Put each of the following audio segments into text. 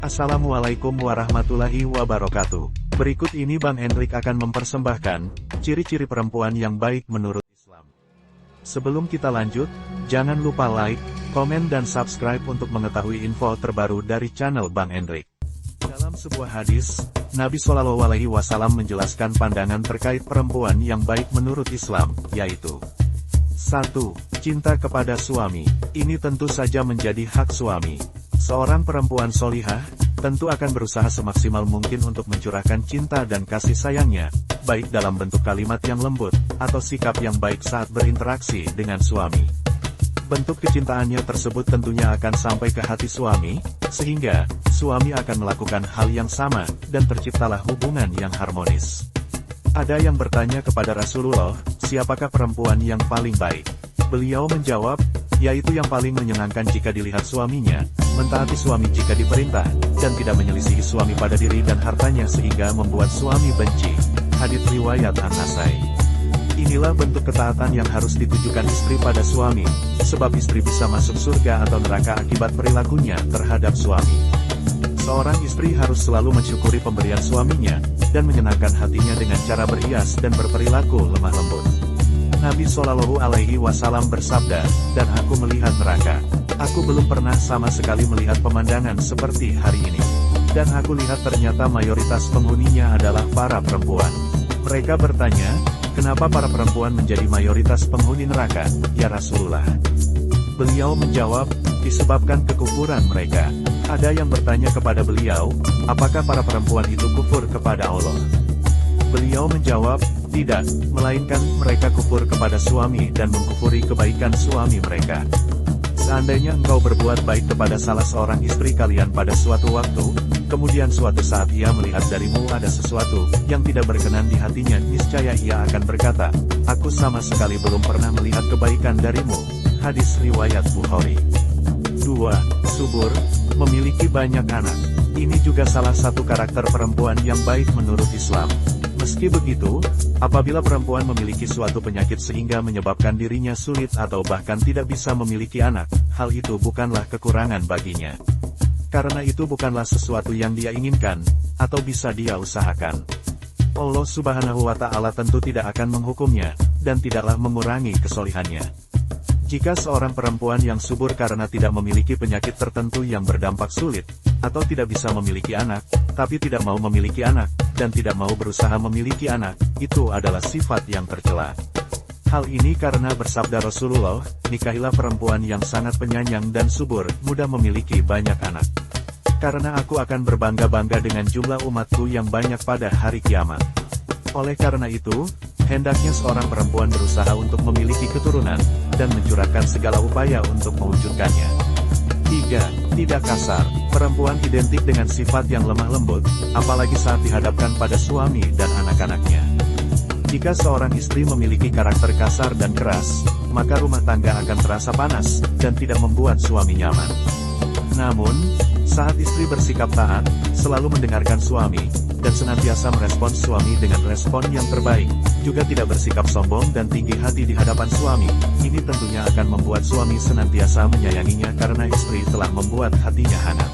Assalamualaikum warahmatullahi wabarakatuh. Berikut ini Bang Hendrik akan mempersembahkan ciri-ciri perempuan yang baik menurut Islam. Sebelum kita lanjut, jangan lupa like, komen dan subscribe untuk mengetahui info terbaru dari channel Bang Hendrik. Dalam sebuah hadis, Nabi Shallallahu Alaihi Wasallam menjelaskan pandangan terkait perempuan yang baik menurut Islam, yaitu 1. Cinta kepada suami. Ini tentu saja menjadi hak suami. Seorang perempuan solihah, tentu akan berusaha semaksimal mungkin untuk mencurahkan cinta dan kasih sayangnya, baik dalam bentuk kalimat yang lembut, atau sikap yang baik saat berinteraksi dengan suami. Bentuk kecintaannya tersebut tentunya akan sampai ke hati suami, sehingga suami akan melakukan hal yang sama, dan terciptalah hubungan yang harmonis. Ada yang bertanya kepada Rasulullah, siapakah perempuan yang paling baik? Beliau menjawab, yaitu yang paling menyenangkan jika dilihat suaminya, mentaati suami jika diperintah, dan tidak menyelisihi suami pada diri dan hartanya sehingga membuat suami benci. Hadits riwayat An-Nasai. Inilah bentuk ketaatan yang harus ditujukan istri pada suami, sebab istri bisa masuk surga atau neraka akibat perilakunya terhadap suami. Seorang istri harus selalu mensyukuri pemberian suaminya, dan menyenangkan hatinya dengan cara berhias dan berperilaku lemah lembut. Nabi Shallallahu Alaihi Wasallam bersabda, dan aku melihat neraka. Aku belum pernah sama sekali melihat pemandangan seperti hari ini. Dan aku lihat ternyata mayoritas penghuninya adalah para perempuan. Mereka bertanya, kenapa para perempuan menjadi mayoritas penghuni neraka, ya Rasulullah? Beliau menjawab, disebabkan kekufuran mereka. Ada yang bertanya kepada beliau, apakah para perempuan itu kufur kepada Allah? Beliau menjawab, tidak, melainkan mereka kufur kepada suami dan mengkufuri kebaikan suami mereka. Seandainya engkau berbuat baik kepada salah seorang istri kalian pada suatu waktu, kemudian suatu saat ia melihat darimu ada sesuatu yang tidak berkenan di hatinya, niscaya ia akan berkata, aku sama sekali belum pernah melihat kebaikan darimu. Hadis riwayat Bukhari. 2. Subur, memiliki banyak anak. Ini juga salah satu karakter perempuan yang baik menurut Islam. Meski begitu, apabila perempuan memiliki suatu penyakit sehingga menyebabkan dirinya sulit atau bahkan tidak bisa memiliki anak, hal itu bukanlah kekurangan baginya. Karena itu bukanlah sesuatu yang dia inginkan, atau bisa dia usahakan. Allah Subhanahu wa Ta'ala tentu tidak akan menghukumnya, dan tidaklah mengurangi kesolihannya. Jika seorang perempuan yang subur karena tidak memiliki penyakit tertentu yang berdampak sulit, atau tidak bisa memiliki anak, tapi tidak mau memiliki anak, dan tidak mau berusaha memiliki anak, itu adalah sifat yang tercela. Hal ini karena bersabda Rasulullah, nikahilah perempuan yang sangat penyayang dan subur, mudah memiliki banyak anak. Karena aku akan berbangga-bangga dengan jumlah umatku yang banyak pada hari kiamat. Oleh karena itu, hendaknya seorang perempuan berusaha untuk memiliki keturunan, dan mencurahkan segala upaya untuk mewujudkannya. 3. Tidak kasar. Perempuan identik dengan sifat yang lemah lembut, apalagi saat dihadapkan pada suami dan anak-anaknya. Jika seorang istri memiliki karakter kasar dan keras, maka rumah tangga akan terasa panas, dan tidak membuat suami nyaman. Namun, saat istri bersikap taat, selalu mendengarkan suami, dan senantiasa merespons suami dengan respon yang terbaik, juga tidak bersikap sombong dan tinggi hati di hadapan suami, ini tentunya akan membuat suami senantiasa menyayanginya karena istri telah membuat hatinya hangat.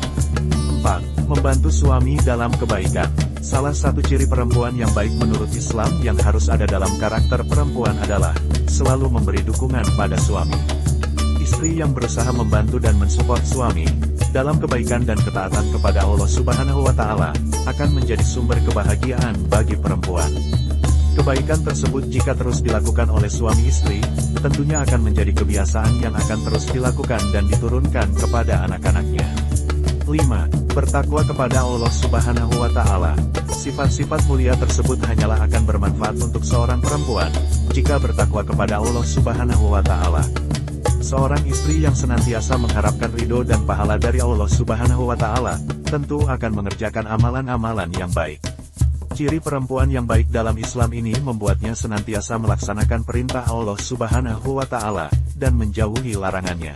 4. Membantu suami dalam kebaikan. Salah satu ciri perempuan yang baik menurut Islam yang harus ada dalam karakter perempuan adalah selalu memberi dukungan pada suami. Istri yang berusaha membantu dan mensupport suami dalam kebaikan dan ketaatan kepada Allah Subhanahu wa Ta'ala akan menjadi sumber kebahagiaan bagi perempuan. Kebaikan tersebut jika terus dilakukan oleh suami istri, tentunya akan menjadi kebiasaan yang akan terus dilakukan dan diturunkan kepada anak-anaknya. 5. Bertakwa kepada Allah Subhanahu wa Ta'ala. Sifat-sifat mulia tersebut hanyalah akan bermanfaat untuk seorang perempuan jika bertakwa kepada Allah Subhanahu wa Ta'ala. Seorang istri yang senantiasa mengharapkan ridho dan pahala dari Allah Subhanahu wa Ta'ala, tentu akan mengerjakan amalan-amalan yang baik. Ciri perempuan yang baik dalam Islam ini membuatnya senantiasa melaksanakan perintah Allah Subhanahu wa Ta'ala, dan menjauhi larangannya.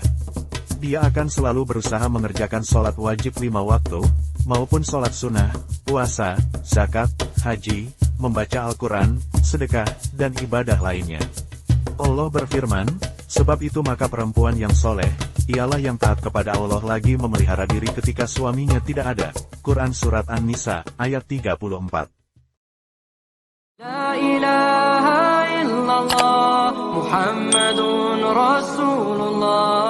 Dia akan selalu berusaha mengerjakan sholat wajib 5 waktu, maupun sholat sunnah, puasa, zakat, haji, membaca Al-Quran, sedekah, dan ibadah lainnya. Allah berfirman, sebab itu maka perempuan yang soleh, ialah yang taat kepada Allah lagi memelihara diri ketika suaminya tidak ada. Quran Surat An-Nisa, ayat 34. La ilaha illallah Muhammadun Rasulullah